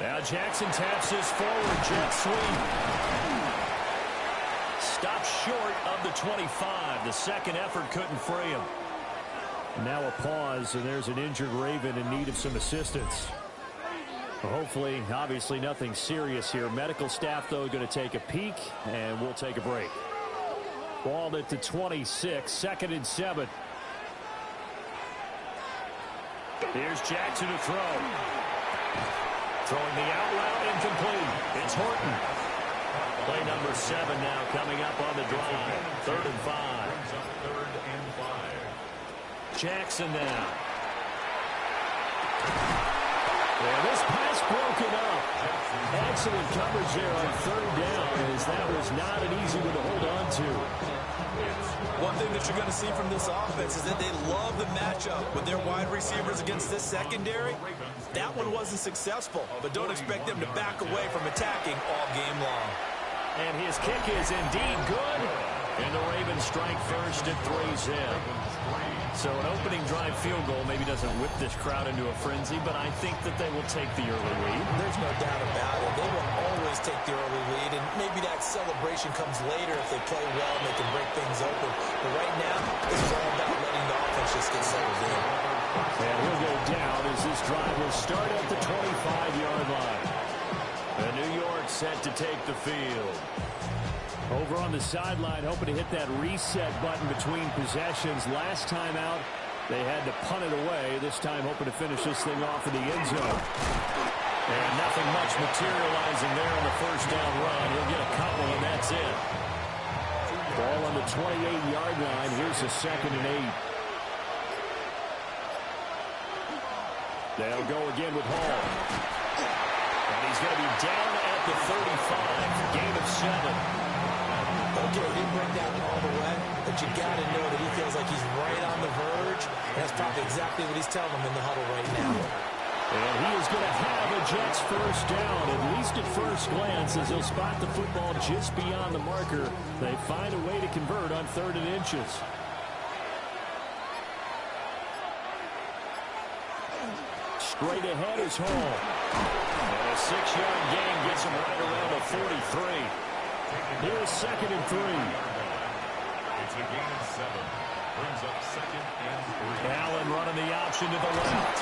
Now Jackson taps his forward jet sweep. Stops short of the 25. The second effort couldn't free him. Now a pause, and there's an injured Raven in need of some assistance. Hopefully, obviously nothing serious here. Medical staff, though, going to take a peek, and we'll take a break. Ball at the 26, 2nd and 7. Here's Jackson to throw. Throwing the out route incomplete. It's Horton. Play number 7 now coming up on the drive. 3rd and 5. Jackson now. And this pass broken up. Excellent coverage there on 3rd down, as that was not an easy one to hold on to. One thing that you're going to see from this offense is that they love the matchup with their wide receivers against this secondary. That one wasn't successful, but don't expect them to back away from attacking all game long. And his kick is indeed good. And the Ravens strike first at 3-0. So an opening drive field goal maybe doesn't whip this crowd into a frenzy, but I think that they will take the early lead. There's no doubt about it. They will always take the early lead, and maybe that celebration comes later if they play well and they can break things open. But right now, this is all about letting the offense just get settled in. And he'll go down as this drive will start at the 25-yard line. And New York set to take the field. Over on the sideline, hoping to hit that reset button between possessions. Last time out, they had to punt it away. This time, hoping to finish this thing off in the end zone. And nothing much materializing there on the first down run. He'll get a couple, and that's it. Ball on the 28-yard line. Here's a 2nd and 8. They'll go again with Hall. And he's going to be down at the 35. Gain of 7. Okay, he didn't bring down all the way, but you got to know that he feels like he's right on the verge. And that's probably exactly what he's telling them in the huddle right now. And he is going to have a Jets first down, at least at first glance, as he'll spot the football just beyond the marker. They find a way to convert on 3rd and inches. Straight ahead is Hall. And a 6-yard gain gets him right around the 43. Here's 2nd and 3. It's a gain of 7. Brings up 2nd and 3. Allen running the option to the left.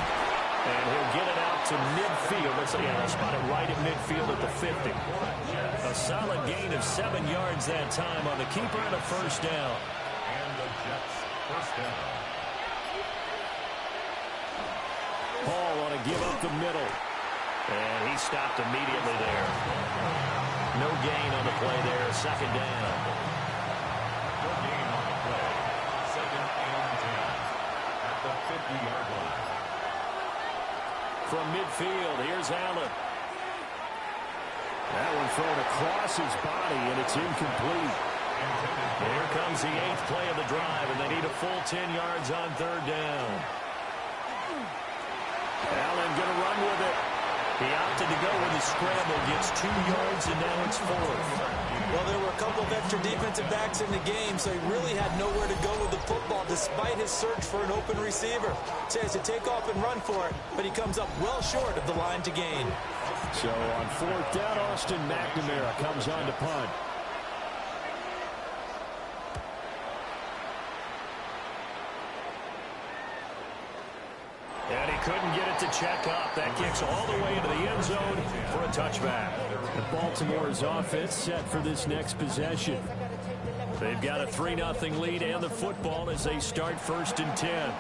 And he'll get it out to midfield. Let's see, he'll spot it right at midfield at the 50. A solid gain of 7 yards that time on the keeper and a first down. And the Jets first down. Paul on a give up the middle. And he stopped immediately there. No gain on the play there. 2nd down. No gain on the play. 2nd and 10. At the 50-yard line. From midfield, here's Allen. That one thrown across his body, and it's incomplete. Here comes the 8th play of the drive, and they need a full 10 yards on 3rd down. Allen going to run with it. He opted to go with a scramble, gets 2 yards, and now it's 4th. Well, there were a couple of extra defensive backs in the game, so he really had nowhere to go with the football despite his search for an open receiver. So he has to take off and run for it, but he comes up well short of the line to gain. So on 4th down, Austin McNamara comes on to punt. And he couldn't get it to check up. That kicks all the way into the end zone for a touchback. And Baltimore's offense set for this next possession. They've got a 3-0 lead and the football as they start 1st and 10.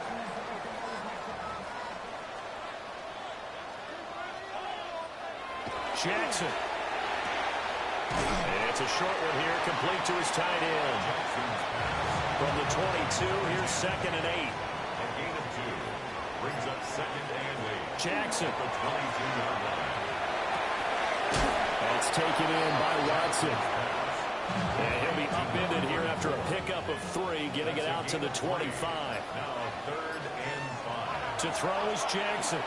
Jackson. It's a short one here, complete to his tight end. From the 22, here's 2nd and 8. A gain of 2. Brings up 2nd and 8. Jackson. The 22-yard line. That's taken in by Watson. And he'll be upended here after a pickup of 3, getting it out to the 25. Now 3rd and 5. To throw is Jackson.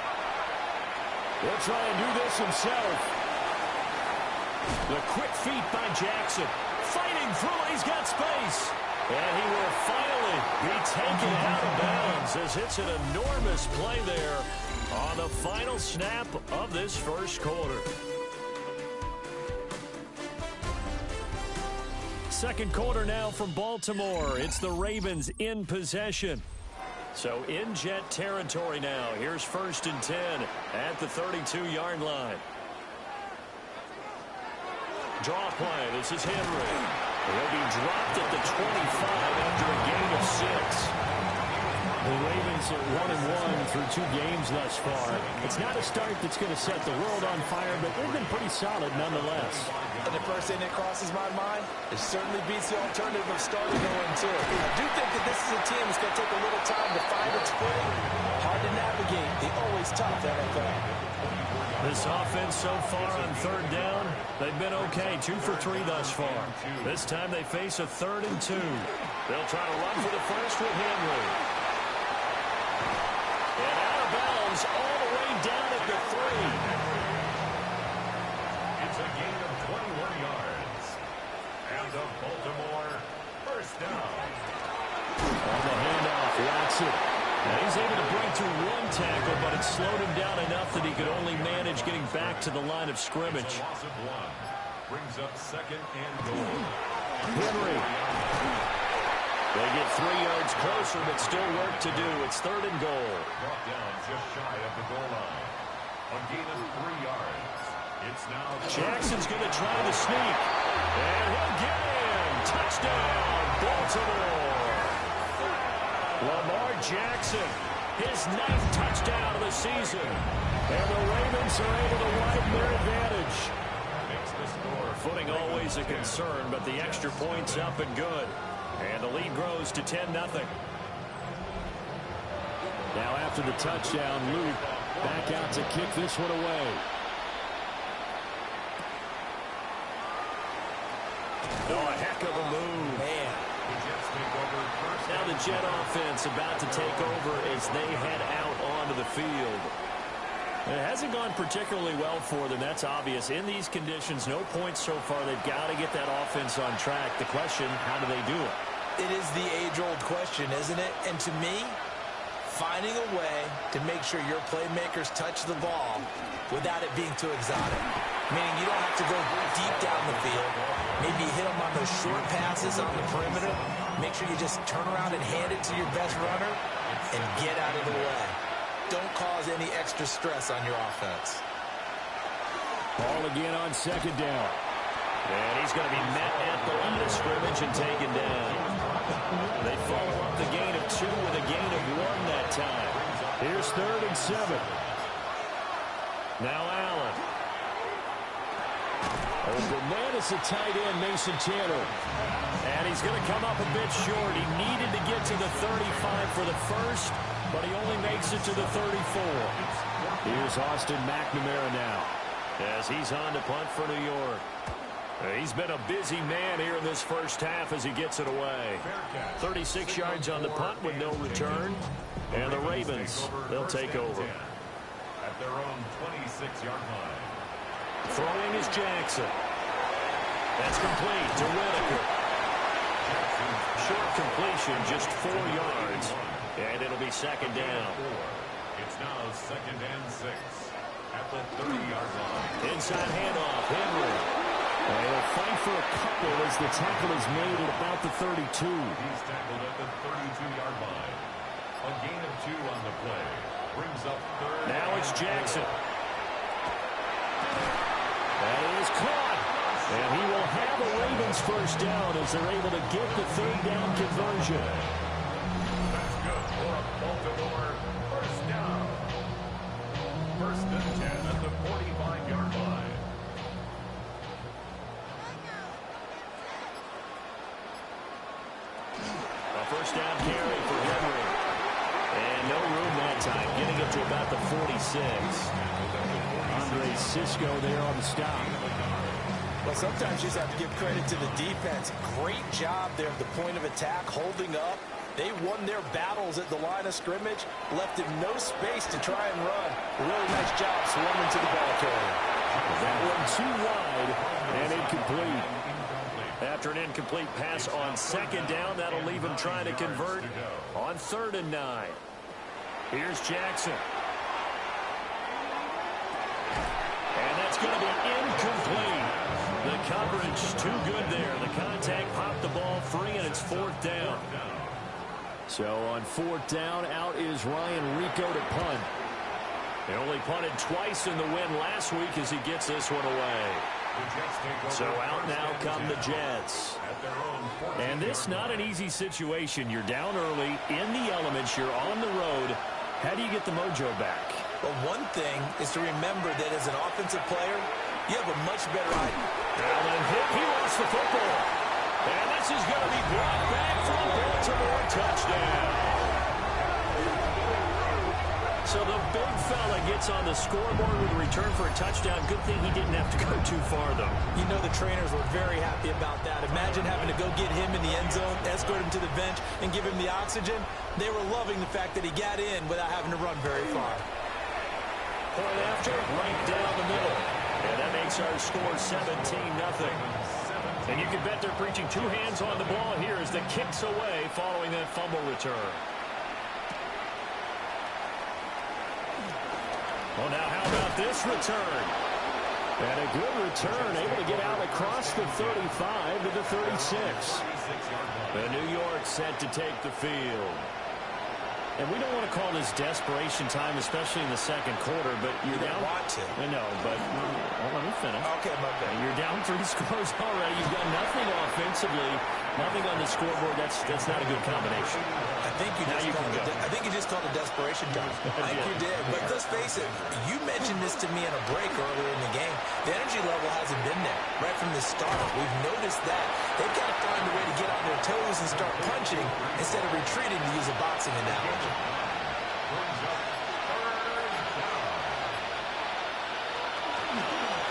He'll try and do this himself. The quick feet by Jackson. Fighting through it, he's got space. And he will finally be taken out of bounds as it's an enormous play there on the final snap of this first quarter. Second quarter now from Baltimore. It's the Ravens in possession. So in Jet territory now. Here's 1st and 10 at the 32-yard line. Draw play. This is Henry. He'll be dropped at the 25 after a gain of 6. The Ravens are 1-1 through 2 games thus far. It's not a start that's going to set the world on fire, but they've been pretty solid nonetheless. And the first thing that crosses my mind, it certainly beats the alternative of starting 0-2. I do think that this is a team that's going to take a little time to find its footing. Hard to navigate. The always tough NFL. This offense so far on 3rd down, they've been okay. 2 for 3 thus far. This time they face a 3rd and 2. They'll try to run for the first with Henry. And out of bounds all the way down at the 3. It's a gain of 21 yards. And the Baltimore first down. On the handoff, Watson. Now he's able to break through 1 tackle, but it slowed him down enough that he could only manage getting back to the line of scrimmage. It's a loss of 1. Brings up 2nd and goal. Henry. They get 3 yards closer, but still work to do. It's 3rd and goal. Brought down just shy of the goal line. A gain of 3 yards. It's now Jackson's going to try the sneak. And he'll get in. Touchdown, Baltimore. Lamar Jackson, his 9th touchdown of the season. And the Ravens are able to widen their advantage. makes the score. Footing always a concern, but the extra point's up and good. And the lead grows to 10-0. Now after the touchdown, Luke back out to kick this one away. Oh, a heck of a move. Man. The Jets take over first. Now the Jet offense about to take over as they head out onto the field. It hasn't gone particularly well for them, that's obvious. In these conditions, no points so far. They've got to get that offense on track. The question, how do they do it? It is the age-old question, isn't it? And to me, finding a way to make sure your playmakers touch the ball without it being too exotic. Meaning you don't have to go deep down the field. Maybe hit them on those short passes on the perimeter. Make sure you just turn around and hand it to your best runner and get out of the way. Don't cause any extra stress on your offense. Ball again on 2nd down. And he's going to be met at the line of scrimmage and taken down. They follow up the gain of 2 with a gain of 1 that time. Here's 3rd and 7. Now Allen. Open man is the tight end, Mason Tanner. And he's going to come up a bit short. He needed to get to the 35 for the first, but he only makes it to the 34. Here's Austin McNamara now as he's on to punt for New York. He's been a busy man here in this first half as he gets it away. 36 yards on the punt with no return. And the Ravens, they'll take over. At their own 26-yard line. Throwing is Jackson. That's complete to Whitaker. Short completion, just 4 yards. And it'll be 2nd down. It's now 2nd and 6 at the 30-yard line. Inside handoff, Henry. They'll fight for a couple as the tackle is made at about the 32. He's tackled at the 32-yard line. A gain of 2 on the play. Brings up 3rd. Now it's Jackson. That is caught. And he will have a Ravens first down as they're able to get the 3rd down conversion. That's good for a Baltimore first down. 1st and 10 at the 45-yard line. A first down carry for Henry. And no room that time, getting it to about the 46. Andre Cisco there on the stop. Well, sometimes you just have to give credit to the defense. Great job there at the point of attack, holding up. They won their battles at the line of scrimmage, left him no space to try and run. Really nice job swarming to the ball carrier. That one too wide and incomplete. After an incomplete pass on 2nd down, that'll leave him trying to convert on 3rd and 9. Here's Jackson. going to be incomplete. The coverage too good there. The contact popped the ball free, and it's 4th down. So on 4th down, out is Ryan Rico to punt. He only punted twice in the win last week as he gets this one away. So out now come the Jets. And this not an easy situation. You're down early, in the elements, you're on the road. How do you get the mojo back? Well, one thing is to remember that as an offensive player, you have a much better idea. Allen hit. He lost the football. And this is going to be brought back from Baltimore. Touchdown. So the big fella gets on the scoreboard with a return for a touchdown. Good thing he didn't have to go too far, though. You know the trainers were very happy about that. Imagine having to go get him in the end zone, escort him to the bench, and give him the oxygen. They were loving the fact that he got in without having to run very far. Point after, right down the middle. And that makes our score 17-0. And you can bet they're preaching two hands on the ball here as the kick's away following that fumble return. Well, now how about this return? And a good return, able to get out across the 35 to the 36. The New York set to take the field. And we don't want to call this desperation time, especially in the second quarter, but you're down. Want to. I know, but let me finish. Okay, my bad. You're down 3 scores already. You've got nothing offensively, nothing on the scoreboard. That's not a good combination. I think you just called it desperation time. I think you did. But let's face it, you mentioned this to me in a break earlier in the game. The energy level hasn't been there right from the start. We've noticed that. They've got to find a way to get on their toes and start punching instead of retreating, to use a boxing analogy.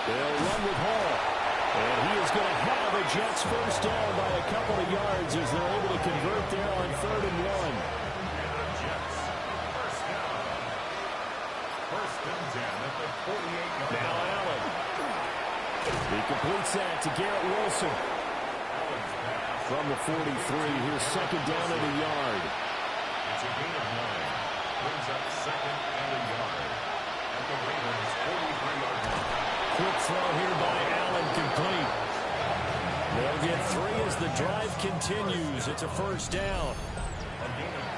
They'll run with Hall. And he is going to have a Jets first down by a couple of yards as they're able to convert there on 3rd and 1. Now Allen. He completes that to Garrett Wilson. From the 43, here's 2nd down and a yard. It's a gain of 9. Brings up 2nd and a yard. At the Ravens' 43-yard line. Quick throw here by Allen, complete. They'll get 3 as the drive continues. It's a first down.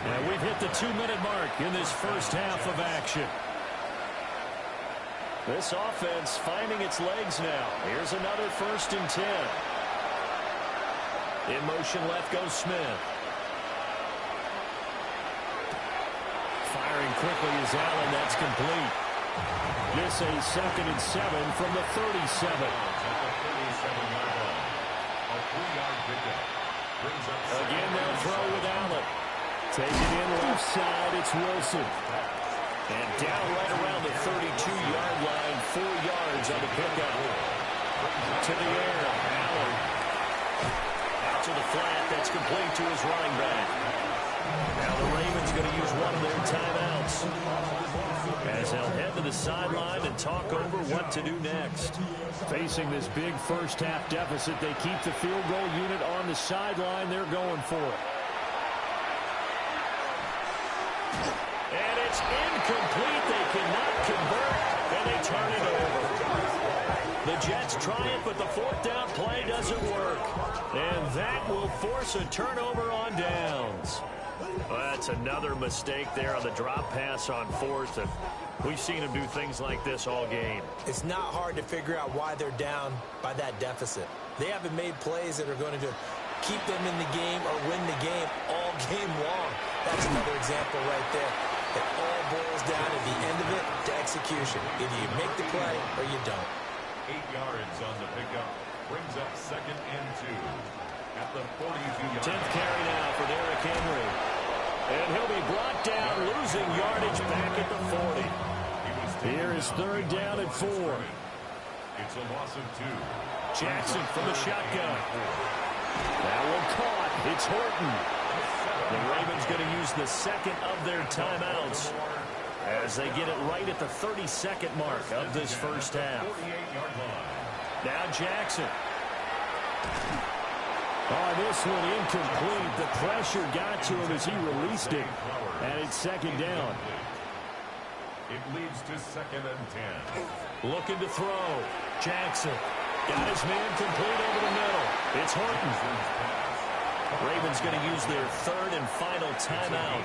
And we've hit the 2-minute mark in this first half of action. This offense finding its legs now. Here's another 1st and 10. In motion left goes Smith. Firing quickly is Allen. That's complete. This a 2nd and 7 from the 37. Again, they'll throw with Allen. Take it in left side. It's Wilson. And down right around the 32-yard line. 4 yards on the pickup. To the air. Allen. Out to the flat. That's complete to his running back. Now the Ravens going to use one of their timeouts, as they'll head to the sideline and talk over what to do next. Facing this big first half deficit, they keep the field goal unit on the sideline. They're going for it. And it's incomplete. They cannot convert, and they turn it over. The Jets try it, but the 4th down play doesn't work. And that will force a turnover on downs. Well, that's another mistake there on the drop pass on 4th, and we've seen him do things like this all game. It's not hard to figure out why they're down by that deficit. They haven't made plays that are going to keep them in the game or win the game all game long. That's another example right there. It all boils down at the end of it to execution. Either you make the play or you don't. 8 yards on the pickup. Brings up 2nd and 2. At the 42-yard 10th carry now for Derrick Henry. And he'll be brought down, losing yardage back at the 40. Here is 3rd down and 4. It's a loss of 2. Jackson from the shotgun. That one caught. It's Horton. The Ravens going to use the 2nd of their timeouts as they get it right at the 32nd mark of this first half. Now Jackson. Oh, this one incomplete. The pressure got to him as he released it. And it's 2nd down. It leads to 2nd and 10. Looking to throw. Jackson got his man complete over the middle. It's Horton. Ravens going to use their 3rd and final timeout.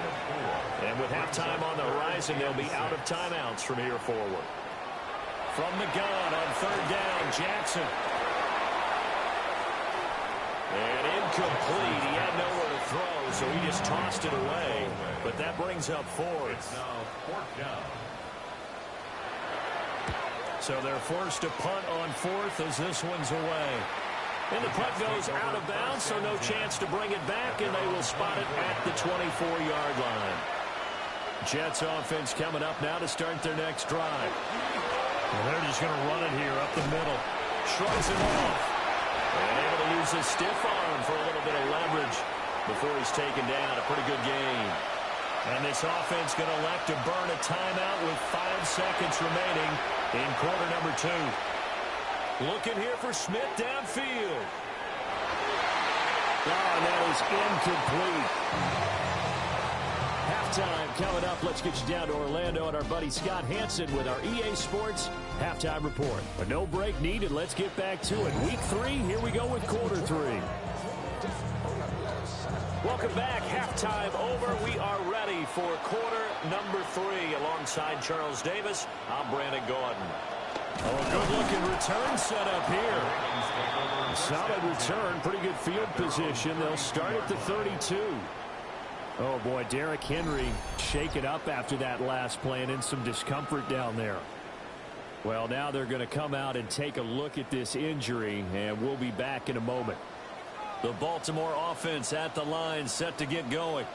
And with halftime on the horizon, they'll be out of timeouts from here forward. From the gun on 3rd down, Jackson. And incomplete. He had nowhere to throw, so he just tossed it away. But that brings up 4th. It's now 4th down. So they're forced to punt on 4th as this one's away. And the punt goes out of bounds, so no chance to bring it back, and they will spot it at the 24-yard line. Jets offense coming up now to start their next drive. And they're just going to run it here up the middle. Shrugs it off. And able to use his stiff arm for a little bit of leverage before he's taken down. A pretty good game. And this offense going to elect to burn a timeout with 5 seconds remaining in quarter number 2. Looking here for Smith downfield. Oh, and that is incomplete. Halftime coming up. Let's get you down to Orlando and our buddy Scott Hansen with our EA Sports Halftime Report. But no break needed. Let's get back to it. Week 3, here we go with quarter 3. Welcome back. Halftime over. We are ready for quarter number 3 alongside Charles Davis. I'm Brandon Gordon. Oh, a good-looking return set up here. Solid return. Pretty good field position. They'll start at the 32. Oh, boy, Derrick Henry shaken up after that last play and in some discomfort down there. Well, now they're going to come out and take a look at this injury, and we'll be back in a moment. The Baltimore offense at the line set to get going.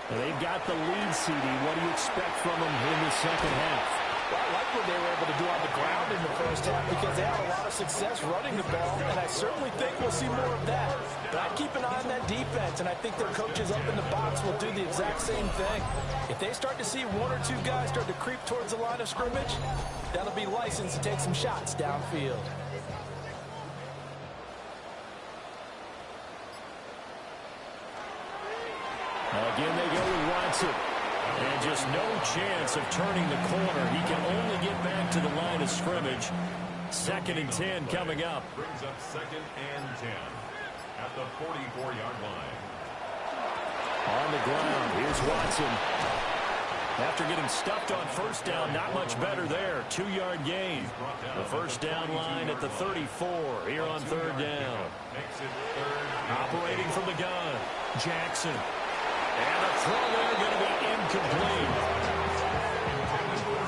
And they've got the lead, CD. What do you expect from them in the second half? Well, I like what they were able to do on the ground in the first half because they had a lot of success running the ball, and I certainly think we'll see more of that. But I'd keep an eye on that defense, and I think their coaches up in the box will do the exact same thing. If they start to see 1 or 2 guys start to creep towards the line of scrimmage, that'll be licensed to take some shots downfield. Again, they go with Watson. And just no chance of turning the corner. He can only get back to the line of scrimmage. 2nd and 10 coming up. Brings up 2nd and 10 at the 44-yard line. On the ground, here's Watson. After getting stuffed on 1st down, not much better there. 2-yard gain. The 1st down line at the 34 here on 3rd down. Operating from the gun, Jackson. And the throw there going to be incomplete.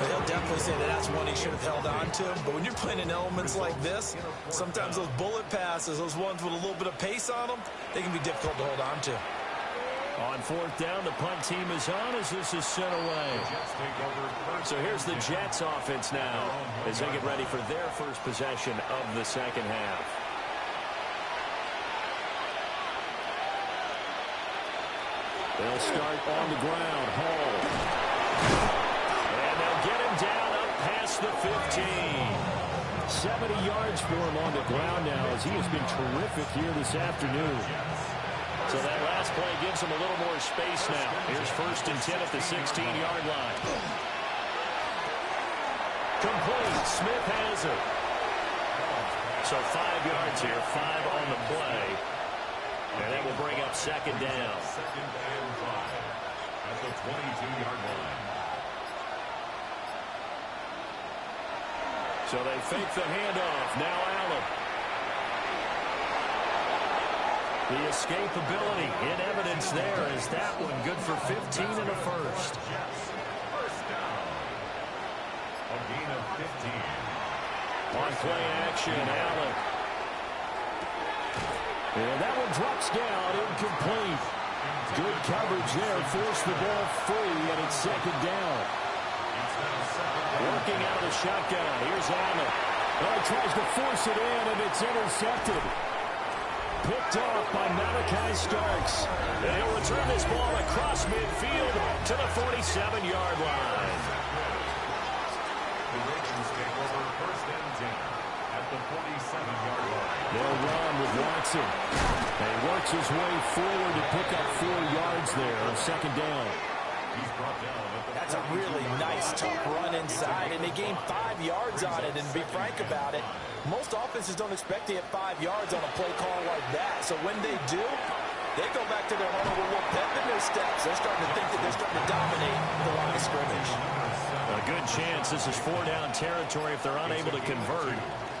He'll definitely say that that's one he should have held on to. But when you're playing in elements like this, sometimes those bullet passes, those ones with a little bit of pace on them, they can be difficult to hold on to. On 4th down, the punt team is on as this is sent away. So here's the Jets offense now as they get ready for their first possession of the second half. They'll start on the ground. Hall. And they'll get him down up past the 15. 70 yards for him on the ground now as he has been terrific here this afternoon. So that last play gives him a little more space now. Here's 1st and 10 at the 16-yard line. Complete. Smith has it. So 5 yards here, 5 on the play. And that will bring up 2nd down. 2nd and 5 at the 22-yard line. So they fake the handoff. Now Allen. The escapability in evidence there is that one good for 15 and a 1st. First down. A gain of 15. On play action, Allen. And that one drops down, incomplete. Good coverage there, forced the ball free, and it's 2nd down. Working out of the shotgun, here's Allen. Oh, he tries to force it in, and it's intercepted. Picked off by Malachi Starks. And he'll return this ball across midfield to the 47-yard line. The Ravens take over 1st and 10 at the 47-yard line. They'll run with Watson. And he works his way forward to pick up 4 yards there on 2nd down. That's a really nice, tough run inside, and they gained 5 yards on it. And to be frank about it, most offenses don't expect to hit 5 yards on a play call like that. So when they do, they go back to their huddle with a little pep in their steps. They're starting to think that they're starting to dominate the line of scrimmage. A good chance this is 4-down territory if they're unable to convert.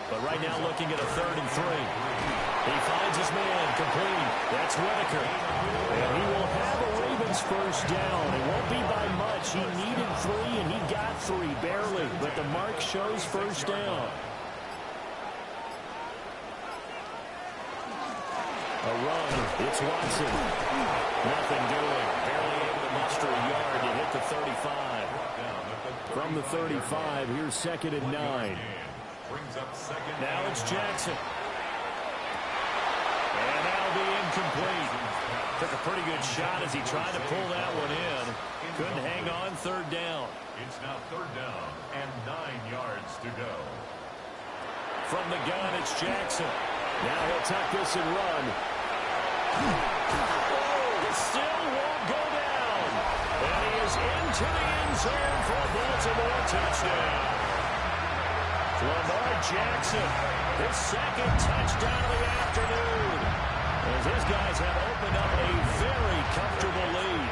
But right now looking at a 3rd and 3. He finds his man complete. That's Whitaker. And he will have a Ravens first down. It won't be by much. He needed 3 and he got 3 barely. But the mark shows first down. A run. It's Watson. Nothing doing. Barely able to muster a yard to hit the 35. From the 35, here's 2nd and 9. Now it's Jackson. And that'll be incomplete. Took a pretty good shot as he tried to pull that one in. Couldn't hang on. 3rd down. It's now 3rd down and 9 yards to go. From the gun, it's Jackson. Now he'll tuck this and run. Oh, it still won't go down. And he is into the end zone for a Baltimore touchdown. Lamar Jackson, his 2nd touchdown of the afternoon. As his guys have opened up a very comfortable lead.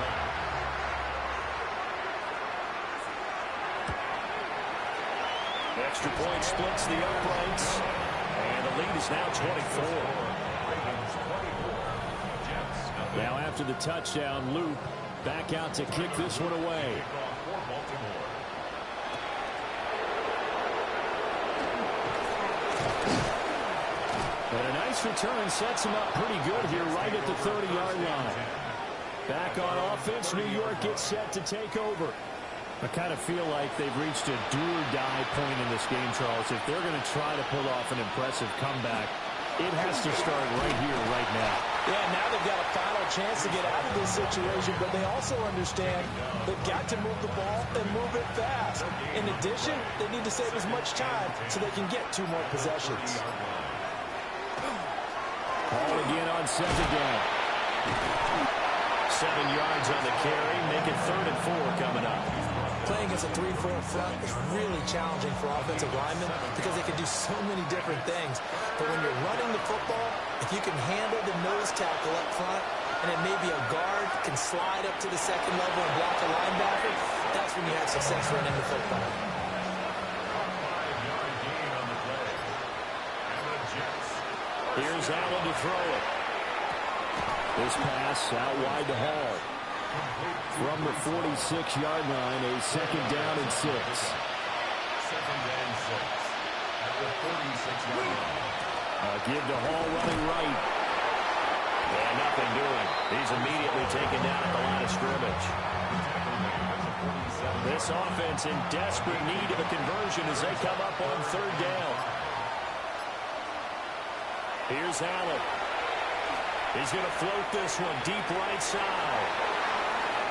Extra point splits the uprights. And the lead is now 24. Now after the touchdown, Luke back out to kick this one away. And a nice return sets him up pretty good here right at the 30-yard line. Back on offense, New York gets set to take over. I kind of feel like they've reached a do-or-die point in this game, Charles. If they're going to try to pull off an impressive comeback, it has to start right here, right now. Yeah, now they've got a final chance to get out of this situation, but they also understand they've got to move the ball and move it fast. In addition, they need to save as much time so they can get 2 more possessions. Ball again on 2nd down. 7 yards on the carry, make it 3rd and 4 coming up. Playing against a 3-4 front is really challenging for offensive linemen because they can do so many different things. But when you're running the football, if you can handle the nose tackle up front, and it may be a guard can slide up to the 2nd level and block a linebacker, that's when you have success running the football. Here's Allen to throw it. This pass out wide to Hall. From the 46-yard line, a 2nd down and 6. 2nd and 6 at the 46-yard line. Give to Hall running right. And nothing doing. He's immediately taken down at the line of scrimmage. This offense in desperate need of a conversion as they come up on 3rd down. Here's Allen. He's going to float this one deep right side.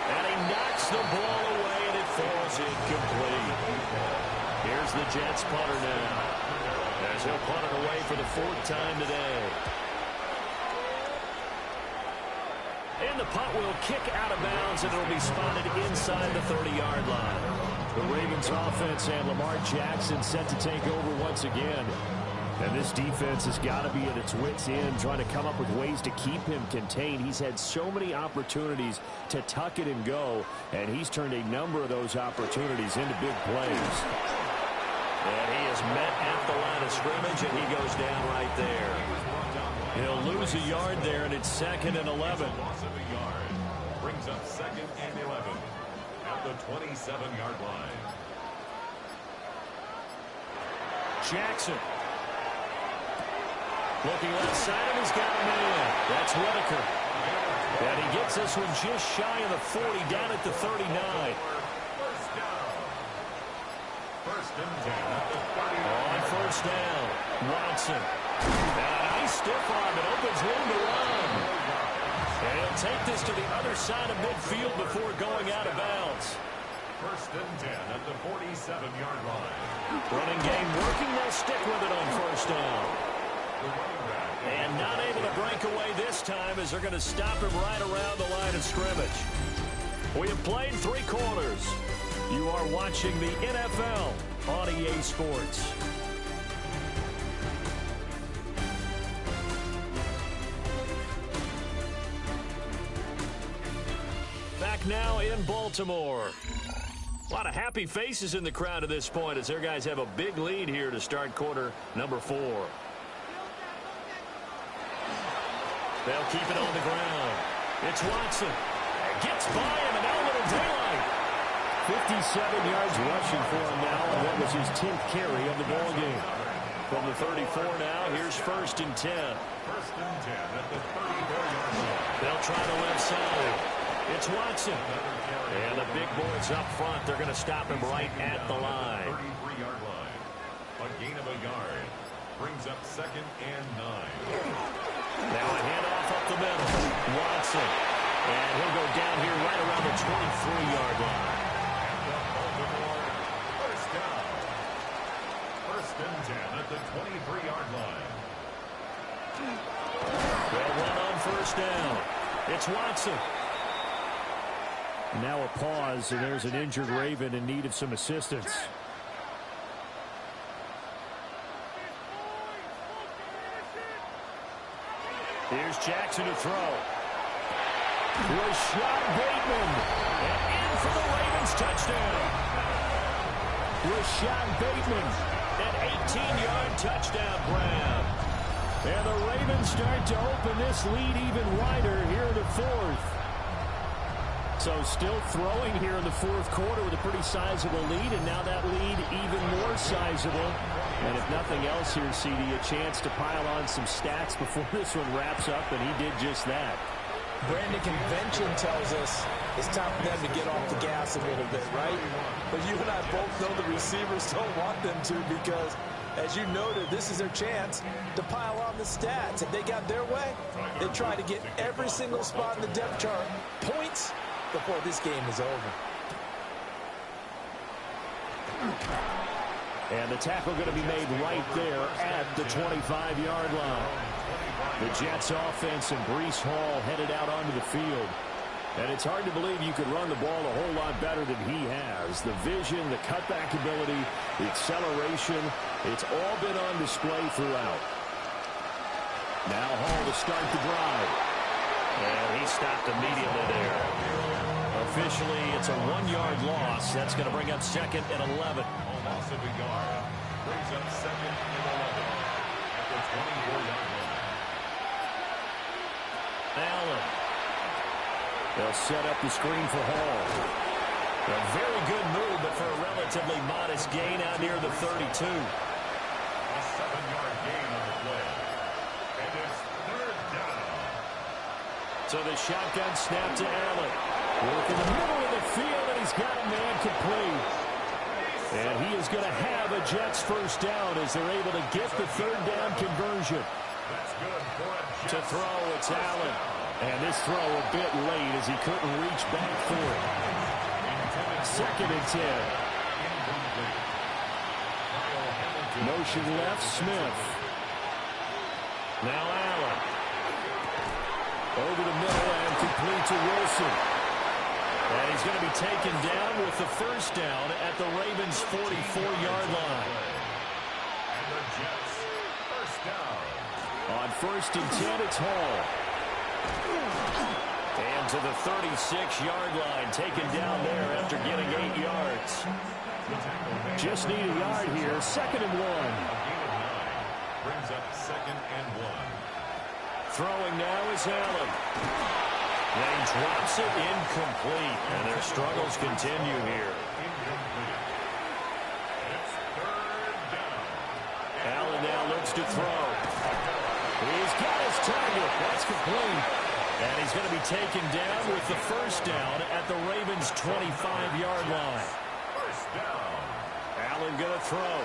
And he knocks the ball away, and it falls incomplete. Here's the Jets punter now, as he'll punt it away for the 4th time today. And the punt will kick out of bounds, and it'll be spotted inside the 30-yard line. The Ravens offense and Lamar Jackson set to take over once again. And this defense has got to be at its wits' end, trying to come up with ways to keep him contained. He's had so many opportunities to tuck it and go, and he's turned a number of those opportunities into big plays. And he is met at the line of scrimmage, and he goes down right there. He'll lose a yard there, and it's 2nd and 11. Loss of a yard brings up 2nd and 11 at the 27-yard line. Jackson. Looking left side, and he's got a man. That's Whitaker. And he gets this one just shy of the 40, down at the 39. First down. 1st and 10 at the 30. On 1st down, Watson. And a nice stiff arm. It opens room to run. And he'll take this to the other side of midfield before going out of bounds. 1st and 10 at the 47-yard line. Running game working. They'll stick with it on 1st down. And not able to break away this time as they're going to stop him right around the line of scrimmage. We have played 3 quarters. You are watching the NFL on EA Sports. Back now in Baltimore. A lot of happy faces in the crowd at this point as their guys have a big lead here to start quarter number 4. They'll keep it on the ground. It's Watson. Gets by him, and now a little daylight. 57 yards rushing for him now on what was his 10th carry of the ball game. From the 34 now, here's 1st and 10. 1st and 10 at the 34-yard line. They'll try the left side. It's Watson. And the big boys up front, they're going to stop him right at the line. 33-yard line. A gain of a yard. Brings up 2nd and 9. Now a handoff up the middle. Watson. And he'll go down here right around the 23-yard line. And the Baltimore 1st down. 1st and 10 at the 23-yard line. They'll run on 1st down. It's Watson. Now a pause, and there's an injured Raven in need of some assistance. Here's Jackson to throw. Rashad Bateman. And in for the Ravens touchdown. Rashad Bateman. An 18-yard touchdown grab. And the Ravens start to open this lead even wider here in the 4th. So still throwing here in the 4th quarter with a pretty sizable lead, and now that lead even more sizable. And if nothing else here, CD, a chance to pile on some stats before this one wraps up, and he did just that. Brandon, convention tells us it's time for them to get off the gas a little bit, right? But you and I both know the receivers don't want them to because, as you noted, this is their chance to pile on the stats. If they got their way, they try to get every single spot in the depth chart points before this game is over. And the tackle going to be made right there at the 25-yard line. The Jets offense and Breece Hall headed out onto the field. And it's hard to believe you could run the ball a whole lot better than he has. The vision, the cutback ability, the acceleration, it's all been on display throughout. Now Hall to start the drive. And he stopped immediately there. Officially, it's a 1-yard loss. That's going to bring up 2nd and 11. A loss of a yard. Brings up 2nd and 11 at the 24-yard line. Allen. They'll set up the screen for Hall. A very good move, but for a relatively modest gain out near the 32. A 7-yard gain on the play. And it's 3rd down. So the shotgun snap to Allen. Work in the middle of the field, and he's got a man complete. And he is going to have a Jets 1st down as they're able to get the 3rd down conversion. That's good for a Jets. To throw, it's Allen. And this throw a bit late as he couldn't reach back for it. 2nd and 10. Motion left, Smith. Now Allen. Over the middle and complete to Wilson. And he's going to be taken down with the 1st down at the Ravens' 44-yard line. And the Jets 1st down. On 1st and 10, it's Hall. And to the 36-yard line, taken down there after getting 8 yards. Just need a yard here, 2nd and 1. A gain of 9. Brings up 2nd and 1. Throwing now is Allen. They drops it incomplete, and their struggles continue here. Incomplete. It's 3rd down. Allen now looks to throw. He's got his target. That's complete. And he's going to be taken down with the 1st down at the Ravens' 25-yard line. 1st down. Allen going to throw.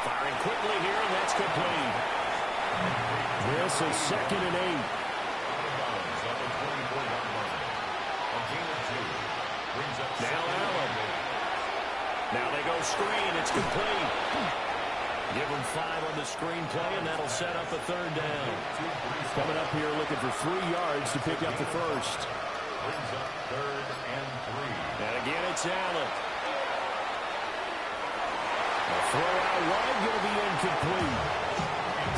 Firing quickly here, and that's complete. This is 2nd and 8. Out of bounds on the 24-yard line. A gain of 2. Brings up Now Allen. Now they go screen. It's complete. Give them 5 on the screenplay, and that'll set up a third down. Coming up here looking for 3 yards to pick up the first. Brings up 3rd and 3. And again, it's Allen. A throw out wide, going to be incomplete.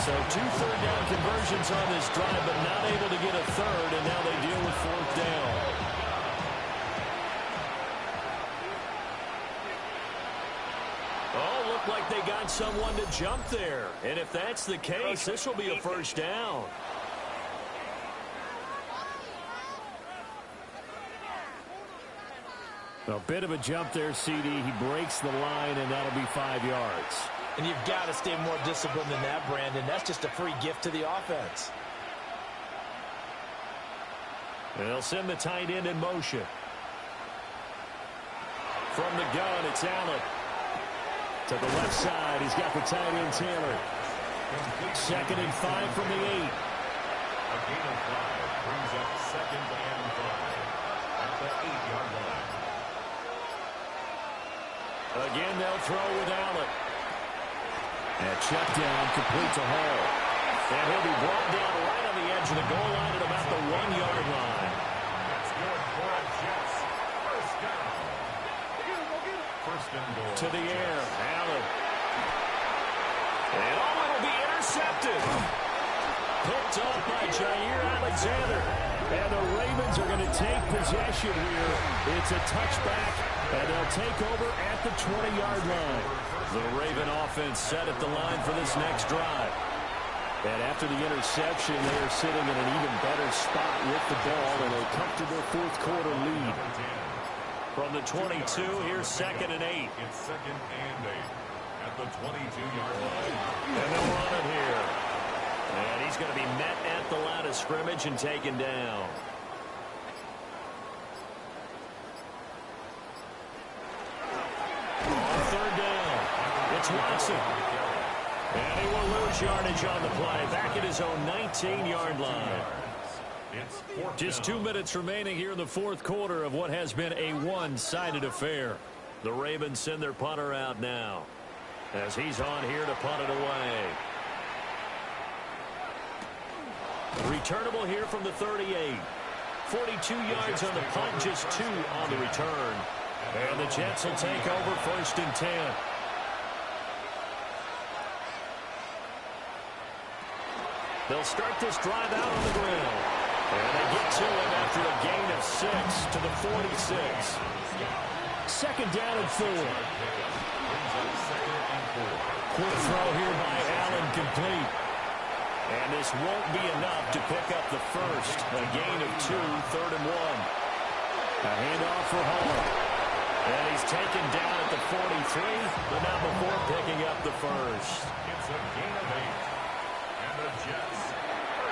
So 2 third-down conversions on this drive, but not able to get a third, and now they deal with 4th down. Oh, looked like they got someone to jump there. And if that's the case, this will be a first down. A bit of a jump there, CD. He breaks the line, and that'll be 5 yards. And you've got to stay more disciplined than that, Brandon. That's just a free gift to the offense. They'll send the tight end in motion. From the gun, it's Allen. To the left side, he's got the tight end Taylor. 2nd and 5 from the 8. A gain of 5 brings up 2nd and 5 at the 8-yard line. Again, they'll throw with Allen. And check down, complete to Hall. And he'll be brought down right on the edge of the goal line at about the 1-yard line. That's good for the Jets. First down. First and goal. To the air, Allen. And oh, it'll be intercepted. Picked up by Jair Alexander. And the Ravens are going to take possession here. It's a touchback, and they'll take over at the 20-yard line. The Raven offense set at the line for this next drive. And after the interception, they are sitting in an even better spot with the ball in a comfortable 4th quarter lead. From the 22, here's 2nd and 8. It's 2nd and 8 at the 22-yard line. And they'll run it here. And he's going to be met at the line of scrimmage and taken down. On 3rd down, it's Watson. And he will lose yardage on the play. Back at his own 19-yard line. It's 4th Just down. 2 minutes remaining here in the 4th quarter of what has been a one-sided affair. The Ravens send their punter out now, as he's on here to punt it away. Returnable here from the 38. 42 yards on the punt, just 2 on the return. And the Jets will take over 1st and 10. They'll start this drive out on the ground. And they get to him after a gain of 6 to the 46. 2nd down and 4. Quick throw here by Allen, complete. And this won't be enough to pick up the first. A gain of 2, 3rd and 1. A handoff for Hall. And he's taken down at the 43, but not before picking up the first. It's a gain of 8. And the Jets.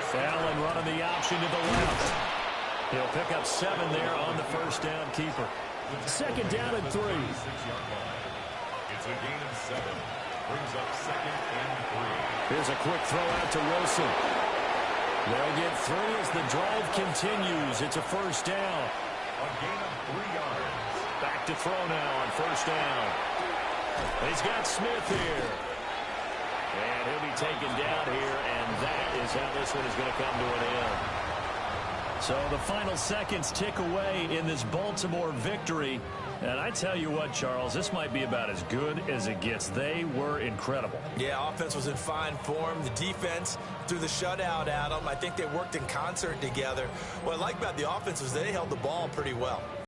Allen running the option to the left. He'll pick up 7 there on the first down keeper. 2nd down and 3. 6-yard line. It's a gain of 7. Brings up 2nd and 3. Here's a quick throw out to Wilson. They'll get 3 as the drive continues. It's a first down. A gain of 3 yards. Back to throw now on first down. He's got Smith here. And he'll be taken down here, and that is how this one is going to come to an end. So the final seconds tick away in this Baltimore victory. And I tell you what, Charles, this might be about as good as it gets. They were incredible. Yeah, offense was in fine form. The defense threw the shutout at them. I think they worked in concert together. What I like about the offense was they held the ball pretty well.